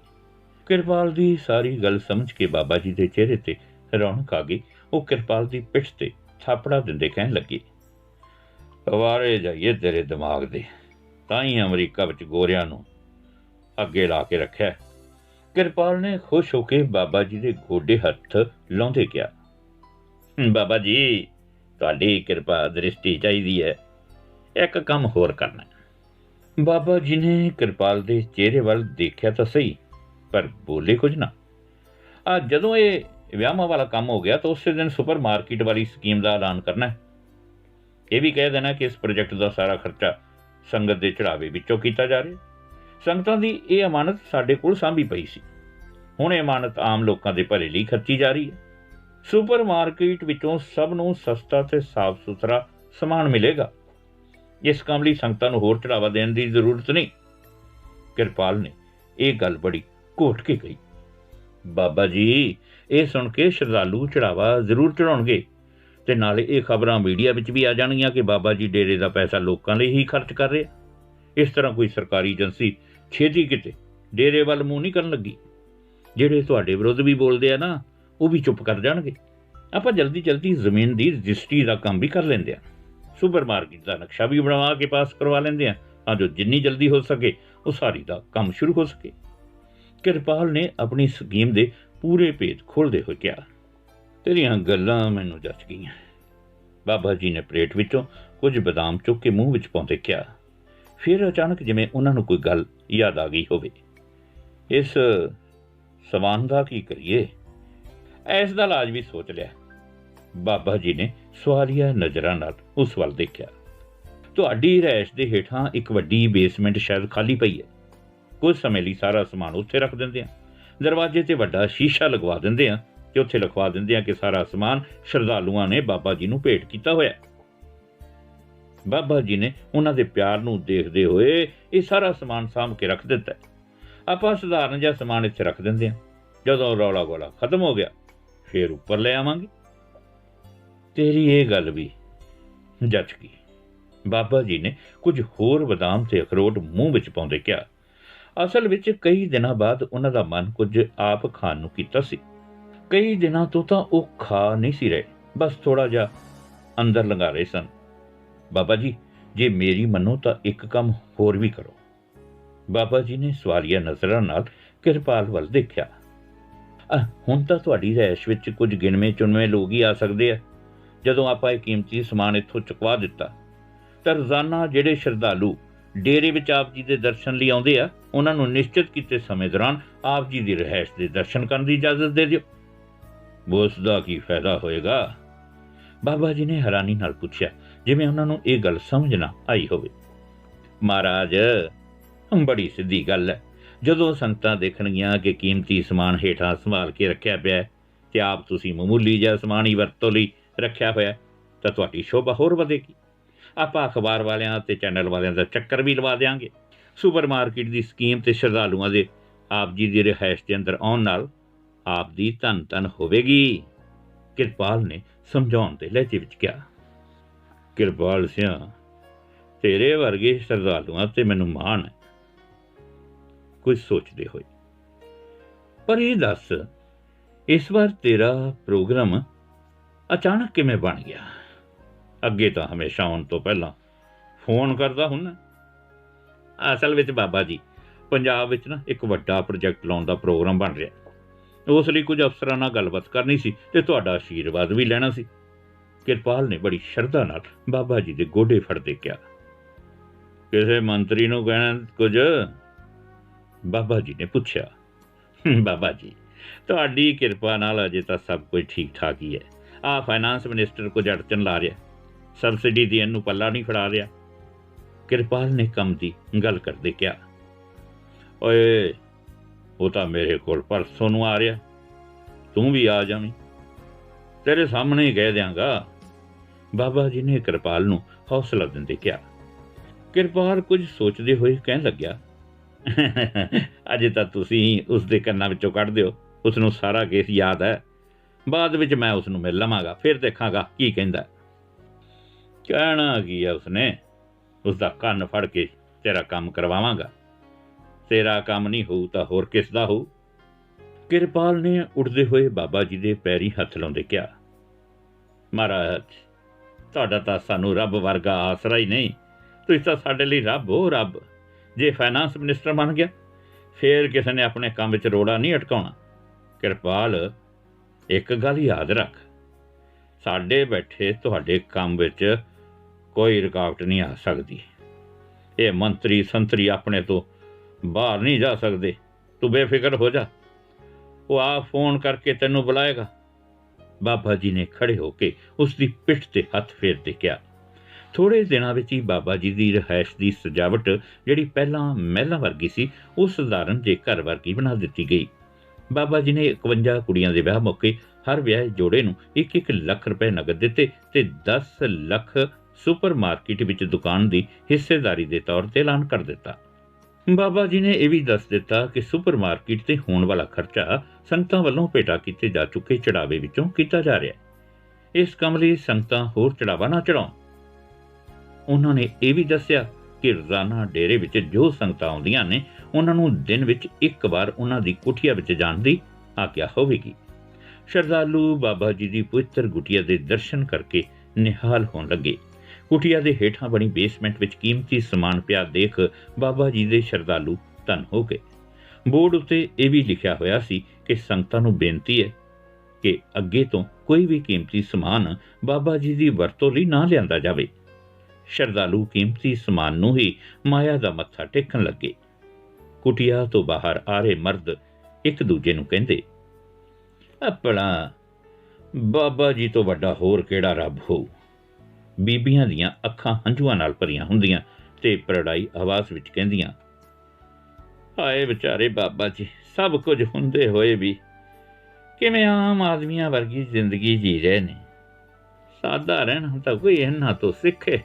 ਕਿਰਪਾਲ ਦੀ ਸਾਰੀ ਗੱਲ ਸਮਝ ਕੇ ਬਾਬਾ ਜੀ ਦੇ ਚਿਹਰੇ ਤੇ ਰੌਣਕ ਆ ਗਈ। ਉਹ ਕਿਰਪਾਲ ਦੀ ਪਿੱਠ ਤੇ ਥਾਪੜਾ ਦਿੰਦੇ ਕਹਿਣ ਲੱਗੇ, ਵਾਰੇ ਜਾਈਏ ਤੇਰੇ ਦਿਮਾਗ ਦੇ, ਤਾਂ ਹੀ ਅਮਰੀਕਾ ਵਿੱਚ ਗੋਰਿਆਂ ਨੂੰ ਅੱਗੇ ਲਾ ਕੇ ਰੱਖਿਆ। ਕਿਰਪਾਲ ਨੇ ਖੁਸ਼ ਹੋ ਕੇ ਬਾਬਾ ਜੀ ਦੇ ਗੋਡੇ ਹੱਥ ਲਾਉਂਦੇ ਕਿਹਾ, ਬਾਬਾ ਜੀ, ਤੁਹਾਡੀ ਕਿਰਪਾ ਦ੍ਰਿਸ਼ਟੀ ਚਾਹੀਦੀ ਹੈ। ਇੱਕ ਕੰਮ ਹੋਰ ਕਰਨਾ। ਬਾਬਾ ਜੀ ਨੇ ਕਿਰਪਾਲ ਦੇ ਚਿਹਰੇ ਵੱਲ ਦੇਖਿਆ ਤਾਂ ਸਹੀ, ਪਰ ਬੋਲੇ ਕੁਝ ਨਾ। ਜਦੋਂ ਇਹ ਵਿਆਹਾਂ ਵਾਲਾ ਕੰਮ ਹੋ ਗਿਆ ਤਾਂ ਉਸੇ ਦਿਨ ਸੁਪਰ ਮਾਰਕੀਟ ਵਾਲੀ ਸਕੀਮ ਦਾ ਐਲਾਨ ਕਰਨਾ ਹੈ। ਇਹ ਵੀ ਕਹਿ ਦੇਣਾ ਕਿ ਇਸ ਪ੍ਰੋਜੈਕਟ ਦਾ ਸਾਰਾ ਖਰਚਾ ਸੰਗਤ ਦੇ ਚੜਾਵੇ ਵਿੱਚੋਂ ਕੀਤਾ ਜਾ ਰਿਹਾ। ਸੰਗਤਾਂ ਦੀ ਇਹ ਅਮਾਨਤ ਸਾਡੇ ਕੋਲ ਸਾਂਭੀ ਪਈ ਸੀ। ਹੁਣ ਇਹ ਅਮਾਨਤ ਆਮ ਲੋਕਾਂ ਦੇ ਭਲੇ ਲਈ ਖਰਚੀ ਜਾ ਰਹੀ ਹੈ। ਸੁਪਰ ਮਾਰਕੀਟ ਵਿੱਚੋਂ ਸਭ ਨੂੰ ਸਸਤਾ ਤੇ ਸਾਫ਼ ਸੁਥਰਾ ਸਮਾਨ ਮਿਲੇਗਾ। ਇਸ ਕੰਮ ਲਈ ਸੰਗਤਾਂ ਨੂੰ ਹੋਰ ਚੜਾਵਾ ਦੇਣ ਦੀ ਜ਼ਰੂਰਤ ਨਹੀਂ। ਕਿਰਪਾਲ ਨੇ ਇਹ ਗੱਲ ਬੜੀ ਘੋਟ ਕੇ ਕਹੀ। ਬਾਬਾ ਜੀ, ਇਹ ਸੁਣ ਕੇ ਸ਼ਰਧਾਲੂ ਚੜਾਵਾ ਜ਼ਰੂਰ ਚੜਾਉਣਗੇ ਤੇ ਨਾਲੇ ਇਹ ਖਬਰਾਂ ਮੀਡੀਆ ਵਿੱਚ ਵੀ ਆ ਜਾਣਗੀਆਂ ਕਿ ਬਾਬਾ ਜੀ ਡੇਰੇ ਦਾ ਪੈਸਾ ਲੋਕਾਂ ਲਈ ਹੀ ਖਰਚ ਕਰ ਰਹੇ। ਇਸ ਤਰ੍ਹਾਂ ਕੋਈ ਸਰਕਾਰੀ ਏਜੰਸੀ ਛੇਤੀ ਕਿਤੇ ਡੇਰੇ ਵੱਲ ਮੂੰਹ ਨਹੀਂ ਕਰਨ ਲੱਗੀ। ਜਿਹੜੇ ਤੁਹਾਡੇ ਵਿਰੁੱਧ ਵੀ ਬੋਲਦੇ ਆ ਨਾ, ਉਹ ਵੀ ਚੁੱਪ ਕਰ ਜਾਣਗੇ। ਆਪਾਂ ਜਲਦੀ ਜਲਦੀ ਜ਼ਮੀਨ ਦੀ ਰਜਿਸਟਰੀ ਦਾ ਕੰਮ ਵੀ ਕਰ ਲੈਂਦੇ ਆ, ਸੁਪਰ ਮਾਰਕੀਟ ਦਾ ਨਕਸ਼ਾ ਵੀ ਬਣਵਾ ਕੇ ਪਾਸ ਕਰਵਾ ਲੈਂਦੇ ਆ, ਤਾਂ ਜੋ ਜਿੰਨੀ ਜਲਦੀ ਹੋ ਸਕੇ ਉਸਾਰੀ ਦਾ ਕੰਮ ਸ਼ੁਰੂ ਹੋ ਸਕੇ। ਕਿਰਪਾਲ ਨੇ ਆਪਣੀ ਸਕੀਮ ਦੇ ਪੂਰੇ ਭੇਦ ਖੋਲ੍ਹਦੇ ਹੋਏ ਕਿਹਾ, ਤੇਰੀਆਂ ਗੱਲਾਂ ਮੈਨੂੰ ਜੱਚ ਗਈਆਂ। ਬਾਬਾ ਜੀ ਨੇ ਪਲੇਟ ਵਿੱਚੋਂ ਕੁਝ ਬਦਾਮ ਚੁੱਕ ਕੇ ਮੂੰਹ ਵਿੱਚ ਪਾਉਂਦੇ ਕਿਹਾ। ਫਿਰ ਅਚਾਨਕ ਜਿਵੇਂ ਉਹਨਾਂ ਨੂੰ ਕੋਈ ਗੱਲ ਯਾਦ ਆ ਗਈ ਹੋਵੇ, ਇਸ ਸਮਾਨ ਦਾ ਕੀ ਕਰੀਏ? ਇਸ ਦਾ ਇਲਾਜ ਵੀ ਸੋਚ ਲਿਆ। ਬਾਬਾ ਜੀ ਨੇ ਸਵਾਲੀਆ ਨਜ਼ਰਾਂ ਨਾਲ ਉਸ ਵੱਲ ਦੇਖਿਆ। ਤੁਹਾਡੀ ਰਿਹਾਇਸ਼ ਦੇ ਹੇਠਾਂ ਇੱਕ ਵੱਡੀ ਬੇਸਮੈਂਟ ਸ਼ਾਇਦ ਖਾਲੀ ਪਈ ਹੈ। ਕੁਝ ਸਮੇਂ ਲਈ ਸਾਰਾ ਸਮਾਨ ਉੱਥੇ ਰੱਖ ਦਿੰਦੇ ਆ, ਦਰਵਾਜ਼ੇ ਤੇ ਵੱਡਾ ਸ਼ੀਸ਼ਾ ਲਗਵਾ ਦਿੰਦੇ ਆ ਤੇ ਉੱਥੇ ਲਿਖਵਾ ਦਿੰਦੇ ਆ ਕਿ ਸਾਰਾ ਸਮਾਨ ਸ਼ਰਧਾਲੂਆਂ ਨੇ ਬਾਬਾ ਜੀ ਨੂੰ ਭੇਟ ਕੀਤਾ ਹੋਇਆ। ਬਾਬਾ ਜੀ ਨੇ ਉਹਨਾਂ ਦੇ ਪਿਆਰ ਨੂੰ ਦੇਖਦੇ ਹੋਏ ਇਹ ਸਾਰਾ ਸਮਾਨ ਸਾਂਭ ਕੇ ਰੱਖ ਦਿੱਤਾ। ਆਪਾਂ ਸਧਾਰਨ ਜਿਹਾ ਸਮਾਨ ਇੱਥੇ ਰੱਖ ਦਿੰਦੇ ਆ, ਜਦੋਂ ਰੌਲਾ ਗੋਲਾ ਖਤਮ ਹੋ ਗਿਆ ਫਿਰ ਉੱਪਰ ਲੈ ਆਵਾਂਗੇ। ਤੇਰੀ ਇਹ ਗੱਲ ਵੀ ਜੱਚ ਗਈ। ਬਾਬਾ ਜੀ ਨੇ ਕੁਝ ਹੋਰ ਬਦਾਮ ਤੇ ਅਖਰੋਟ ਮੂੰਹ ਵਿੱਚ ਪਾਉਂਦੇ ਕਿਹਾ। ਅਸਲ ਵਿੱਚ ਕਈ ਦਿਨਾਂ ਬਾਅਦ ਉਹਨਾਂ ਦਾ ਮਨ ਕੁਝ ਆਪ ਖਾਣ ਨੂੰ ਕੀਤਾ ਸੀ। ਕਈ ਦਿਨਾਂ ਤੋਂ ਤਾਂ ਉਹ ਖਾ ਨਹੀਂ ਸੀ ਰਹੇ, ਬਸ ਥੋੜਾ ਜਿਹਾ ਅੰਦਰ ਲੰਘਾ ਰਹੇ ਸਨ। ਬਾਬਾ ਜੀ, ਜੇ ਮੇਰੀ ਮੰਨੋ ਤਾਂ ਇੱਕ ਕੰਮ ਹੋਰ ਵੀ ਕਰੋ। ਬਾਬਾ ਜੀ ਨੇ ਸਵਾਲੀਆ ਨਜ਼ਰਾਂ ਨਾਲ ਕਿਰਪਾਲ ਵੱਲ ਦੇਖਿਆ। ਹੁਣ ਤਾਂ ਤੁਹਾਡੀ ਰਿਹਾਇਸ਼ ਵਿੱਚ ਕੁਝ ਗਿਣਵੇਂ ਚੁਣਵੇਂ ਲੋਕ ਹੀ ਆ ਸਕਦੇ ਆ। ਜਦੋਂ ਆਪਾਂ ਇਹ ਕੀਮਤੀ ਸਮਾਨ ਇੱਥੋਂ ਚੁਕਵਾ ਦਿੱਤਾ ਤਾਂ ਰੋਜ਼ਾਨਾ ਜਿਹੜੇ ਸ਼ਰਧਾਲੂ ਡੇਰੇ ਵਿੱਚ ਆਪ ਜੀ ਦੇ ਦਰਸ਼ਨ ਲਈ ਆਉਂਦੇ ਆ, ਉਹਨਾਂ ਨੂੰ ਨਿਸ਼ਚਿਤ ਕੀਤੇ ਸਮੇਂ ਦੌਰਾਨ ਆਪ ਜੀ ਦੀ ਰਿਹਾਇਸ਼ ਦੇ ਦਰਸ਼ਨ ਕਰਨ ਦੀ ਇਜਾਜ਼ਤ ਦੇ ਦਿਓ। ਉਸ ਦਾ ਕੀ ਫਾਇਦਾ ਹੋਏਗਾ? ਬਾਬਾ ਜੀ ਨੇ ਹੈਰਾਨੀ ਨਾਲ ਪੁੱਛਿਆ, ਜਿਵੇਂ ਉਹਨਾਂ ਨੂੰ ਇਹ ਗੱਲ ਸਮਝ ਨਾ ਆਈ ਹੋਵੇ। ਮਹਾਰਾਜ, ਬੜੀ ਸਿੱਧੀ ਗੱਲ ਹੈ। ਜਦੋਂ ਸੰਗਤਾਂ ਦੇਖਣਗੀਆਂ ਕਿ ਕੀਮਤੀ ਸਮਾਨ ਹੇਠਾਂ ਸੰਭਾਲ ਕੇ ਰੱਖਿਆ ਪਿਆ ਤੇ ਆਪ ਤੁਸੀਂ ਮਾਮੂਲੀ ਜਿਹਾ ਸਮਾਨ ਹੀ ਵਰਤੋਂ ਲਈ ਰੱਖਿਆ ਹੋਇਆ, ਤਾਂ ਤੁਹਾਡੀ ਸ਼ੋਭਾ ਹੋਰ ਵਧੇਗੀ। ਆਪਾਂ ਅਖਬਾਰ ਵਾਲਿਆਂ ਤੇ ਚੈਨਲ ਵਾਲਿਆਂ ਦਾ ਚੱਕਰ ਵੀ ਲਵਾ ਦਿਆਂਗੇ। ਸੁਪਰ ਮਾਰਕੀਟ ਦੀ ਸਕੀਮ ਤੇ ਸ਼ਰਧਾਲੂਆਂ ਦੇ ਆਪ ਜੀ ਦੀ ਰਿਹਾਇਸ਼ ਦੇ ਅੰਦਰ ਆਉਣ ਨਾਲ ਆਪ ਦੀ ਧੰਨ ਧੰਨ ਹੋਵੇਗੀ। ਕਿਰਪਾਲ ਨੇ ਸਮਝਾਉਣ ਦੇ ਲਹਿਜੇ ਵਿੱਚ ਕਿਹਾ। ਕਿਰਪਾਲ ਸਿਆਂ, ਤੇਰੇ ਵਰਗੇ ਸ਼ਰਧਾਲੂਆਂ ਤੇ ਮੈਨੂੰ ਮਾਣ ਹੈ। ਕੁਝ ਸੋਚਦੇ ਹੋਏ, ਪਰ ਇਹ ਦੱਸ, ਇਸ ਵਾਰ ਤੇਰਾ ਪ੍ਰੋਗਰਾਮ ਅਚਾਨਕ ਕਿਵੇਂ ਬਣ ਗਿਆ? ਅੱਗੇ ਤਾਂ ਹਮੇਸ਼ਾ ਆਉਣ ਤੋਂ ਪਹਿਲਾਂ ਫੋਨ ਕਰਦਾ ਹੁੰਦਾ। ਅਸਲ ਵਿੱਚ ਬਾਬਾ ਜੀ, ਪੰਜਾਬ ਵਿੱਚ ਨਾ ਇੱਕ ਵੱਡਾ ਪ੍ਰੋਜੈਕਟ ਲਾਉਣ ਦਾ ਪ੍ਰੋਗਰਾਮ ਬਣ ਰਿਹਾ। ਉਸ ਲਈ ਕੁਝ ਅਫਸਰਾਂ ਨਾਲ ਗੱਲਬਾਤ ਕਰਨੀ ਸੀ ਤੇ ਤੁਹਾਡਾ ਆਸ਼ੀਰਵਾਦ ਵੀ ਲੈਣਾ ਸੀ। ਕਿਰਪਾਲ ਨੇ ਬੜੀ ਸ਼ਰਧਾ ਨਾਲ ਬਾਬਾ ਜੀ ਦੇ ਗੋਡੇ ਫੜਦੇ ਕਿਹਾ। ਕਿਸੇ ਮੰਤਰੀ ਨੂੰ ਕਹਿਣਾ ਕੁਝ? ਬਾਬਾ ਜੀ ਨੇ ਪੁੱਛਿਆ। ਬਾਬਾ ਜੀ, ਤੁਹਾਡੀ ਕਿਰਪਾ ਨਾਲ ਅਜੇ ਤਾਂ ਸਭ ਕੁਝ ਠੀਕ ਠਾਕ ਹੀ ਹੈ। ਫਾਈਨਾਂਸ ਮਿਨਿਸਟਰ ਕੁਝ ਅੜਚਨ ਲਾ ਰਿਹਾ, ਸਬਸਿਡੀ ਦੇਣ ਨੂੰ ਪੱਲਾ ਨਹੀਂ ਫੜਾ ਰਿਹਾ। ਕਿਰਪਾਲ ਨੇ ਕੰਮ ਦੀ ਗੱਲ ਕਰਦੇ ਕਿਹਾ। ਓਏ, ਉਹ ਤਾਂ ਮੇਰੇ ਕੋਲ ਪਰਸੋਂ ਨੂੰ ਆ ਰਿਹਾ, ਤੂੰ ਵੀ ਆ ਜਾਵੀਂ, ਤੇਰੇ ਸਾਹਮਣੇ ਹੀ ਕਹਿ ਦਿਆਂਗਾ। ਬਾਬਾ ਜੀ ਨੇ ਕਿਰਪਾਲ ਨੂੰ ਹੌਸਲਾ ਦਿੰਦੇ ਕਿਹਾ। ਕਿਰਪਾਲ ਕੁਝ ਸੋਚਦੇ ਹੋਏ ਕਹਿਣ ਲੱਗਿਆ, ਅਜੇ ਤਾਂ ਤੁਸੀਂ ਉਸ ਦੇ ਕੰਨਾਂ ਵਿੱਚੋਂ ਕੱਢ ਦਿਓ, ਉਸ ਨੂੰ ਸਾਰਾ ਕੇਸ ਯਾਦ ਹੈ। ਬਾਅਦ ਵਿੱਚ ਮੈਂ ਉਸ ਨੂੰ ਮਿਲ ਲਵਾਂਗਾ, ਫਿਰ ਦੇਖਾਂਗਾ ਕੀ ਕਹਿੰਦਾ। ਕਹਿਣਾ ਕੀ ਹੈ ਉਸਨੇ? ਉਸ ਦਾ ਕੰਨ ਫੜ ਕੇ ਤੇਰਾ ਕੰਮ ਕਰਵਾਵਾਂਗਾ। ਤੇਰਾ ਕੰਮ ਨਹੀਂ ਹੋਊ ਤਾਂ ਹੋਰ ਕਿਸ ਦਾ ਹੋਊ? ਕਿਰਪਾਲ ਨੇ ਉੱਠਦੇ ਹੋਏ ਬਾਬਾ ਜੀ ਦੇ ਪੈਰੀਂ ਹੱਥ ਲਾਉਂਦੇ ਕਿਹਾ। ਮਹਾਰਾਜ, ਤੁਹਾਡਾ ਤਾਂ ਸਾਨੂੰ ਰੱਬ ਵਰਗਾ ਆਸਰਾ ਹੀ ਨਹੀਂ, ਤੁਸੀਂ ਤਾਂ ਸਾਡੇ ਲਈ ਰੱਬ ਹੋ ਰੱਬ। ਜੇ ਫਾਈਨਾਂਸ ਮਿਨਿਸਟਰ ਬਣ ਗਿਆ ਫਿਰ ਕਿਸੇ ਨੇ ਆਪਣੇ ਕੰਮ ਵਿੱਚ ਰੋੜਾ ਨਹੀਂ ਅਟਕਾਉਣਾ। ਕਿਰਪਾਲ, ਇੱਕ ਗੱਲ ਯਾਦ ਰੱਖ, ਸਾਡੇ ਬੈਠੇ ਤੁਹਾਡੇ ਕੰਮ ਵਿੱਚ ਕੋਈ ਰੁਕਾਵਟ ਨਹੀਂ ਆ ਸਕਦੀ। ਇਹ ਮੰਤਰੀ ਸੰਤਰੀ ਆਪਣੇ ਤੋਂ ਬਾਹਰ ਨਹੀਂ ਜਾ ਸਕਦੇ। ਤੂੰ ਬੇਫਿਕਰ ਹੋ ਜਾ, ਉਹ ਆਪ ਫੋਨ ਕਰਕੇ ਤੈਨੂੰ ਬੁਲਾਏਗਾ। ਬਾਬਾ ਜੀ ਨੇ ਖੜੇ ਹੋ ਕੇ ਉਸ ਦੀ ਪਿੱਠ ਤੇ ਹੱਥ ਫੇਰਦੇ ਕਿਹਾ। ਥੋੜ੍ਹੇ ਦਿਨਾਂ ਵਿੱਚ ਹੀ ਬਾਬਾ ਜੀ ਦੀ ਰਿਹਾਇਸ਼ ਦੀ ਸਜਾਵਟ, ਜਿਹੜੀ ਪਹਿਲਾਂ ਮਹਿਲਾਂ ਵਰਗੀ ਸੀ, ਉਹ ਸਧਾਰਨ ਜੇ ਘਰ ਵਰਗੀ ਬਣਾ ਦਿੱਤੀ ਗਈ। ਬਾਬਾ ਜੀ ਨੇ 51 ਕੁੜੀਆਂ ਦੇ ਵਿਆਹ ਮੌਕੇ ਹਰ ਵਿਆਹੇ ਜੋੜੇ ਨੂੰ 1-1 ਲੱਖ ਰੁਪਏ ਨਗਦ ਦਿੱਤੇ ਤੇ 10 ਲੱਖ ਸੁਪਰ ਮਾਰਕੀਟ ਵਿੱਚ ਦੁਕਾਨ ਦੀ ਹਿੱਸੇਦਾਰੀ ਦੇ ਤੌਰ ਤੇ ਐਲਾਨ ਕਰ ਦਿੱਤਾ। ਬਾਬਾ ਜੀ ਨੇ ਇਹ ਵੀ ਦੱਸ ਦਿੱਤਾ ਕਿ ਸੁਪਰ ਮਾਰਕੀਟ ਤੇ ਹੋਣ ਵਾਲਾ ਖਰਚਾ ਸੰਗਤਾਂ ਵੱਲੋਂ ਭੇਟਾ ਕੀਤੇ ਜਾ ਚੁੱਕੇ ਚੜਾਵੇ ਵਿੱਚੋਂ ਕੀਤਾ ਜਾ ਰਿਹਾ ਹੈ। ਇਸ ਕੰਮ ਲਈ ਸੰਗਤਾਂ ਹੋਰ ਚੜਾਵਾ ਨਾ ਚੜਾਉਣ। ਉਹਨਾਂ ਨੇ ਇਹ ਵੀ ਦੱਸਿਆ ਕਿ ਰੋਜ਼ਾਨਾ ਡੇਰੇ ਵਿੱਚ ਜੋ ਸੰਗਤਾਂ ਆਉਂਦੀਆਂ ਨੇ ਉਹਨਾਂ ਨੂੰ ਦਿਨ ਵਿੱਚ ਇੱਕ ਵਾਰ ਉਹਨਾਂ ਦੀ ਕੁਟੀਆ ਵਿੱਚ ਜਾਣ ਦੀ ਆਗਿਆ ਹੋਵੇਗੀ। ਸ਼ਰਧਾਲੂ ਬਾਬਾ ਜੀ ਦੀ ਪਵਿੱਤਰ ਕੁਟੀਆ ਦੇ ਦਰਸ਼ਨ ਕਰਕੇ ਨਿਹਾਲ ਹੋਣ ਲੱਗੇ। ਕੁਟੀਆ ਦੇ ਹੇਠਾਂ ਬਣੀ ਬੇਸਮੈਂਟ ਵਿੱਚ ਕੀਮਤੀ ਸਮਾਨ ਪਿਆ ਦੇਖ ਬਾਬਾ ਜੀ ਦੇ ਸ਼ਰਧਾਲੂ ਧੰਨ ਹੋ ਗਏ। ਬੋਰਡ ਉੱਤੇ ਇਹ ਵੀ ਲਿਖਿਆ ਹੋਇਆ ਸੀ ਕਿ ਸੰਗਤਾਂ ਨੂੰ ਬੇਨਤੀ ਹੈ ਕਿ ਅੱਗੇ ਤੋਂ ਕੋਈ ਵੀ ਕੀਮਤੀ ਸਮਾਨ ਬਾਬਾ ਜੀ ਦੀ ਵਰਤੋਂ ਲਈ ਨਾ ਲਿਆਂਦਾ ਜਾਵੇ। ਸ਼ਰਧਾਲੂ ਕੀਮਤੀ ਸਮਾਨ ਨੂੰ ਹੀ ਮਾਇਆ ਦਾ ਮੱਥਾ ਟੇਕਣ ਲੱਗੇ। ਕੁਟੀਆ ਤੋਂ ਬਾਹਰ ਆ ਰਹੇ ਮਰਦ ਇੱਕ ਦੂਜੇ ਨੂੰ ਕਹਿੰਦੇ, ਆਪਣਾ ਬਾਬਾ ਜੀ ਤੋਂ ਵੱਡਾ ਹੋਰ ਕਿਹੜਾ ਰੱਬ ਹੋਊ। ਬੀਬੀਆਂ ਦੀਆਂ ਅੱਖਾਂ ਹੰਝੂਆਂ ਨਾਲ ਭਰੀਆਂ ਹੁੰਦੀਆਂ ਤੇ ਪਰੜਾਈ ਆਵਾਜ਼ ਵਿੱਚ ਕਹਿੰਦੀਆਂ, ਹਾਏ ਵਿਚਾਰੇ ਬਾਬਾ ਜੀ, ਸਭ ਕੁਝ ਹੁੰਦੇ ਹੋਏ ਵੀ ਕਿਵੇਂ ਆਮ ਆਦਮੀਆਂ ਵਰਗੀ ਜ਼ਿੰਦਗੀ ਜੀ ਰਹੇ ਨੇ। ਸਾਦਾ ਰਹਿਣਾ ਤਾਂ ਕੋਈ ਇਹਨਾਂ ਤੋਂ ਸਿੱਖੇ।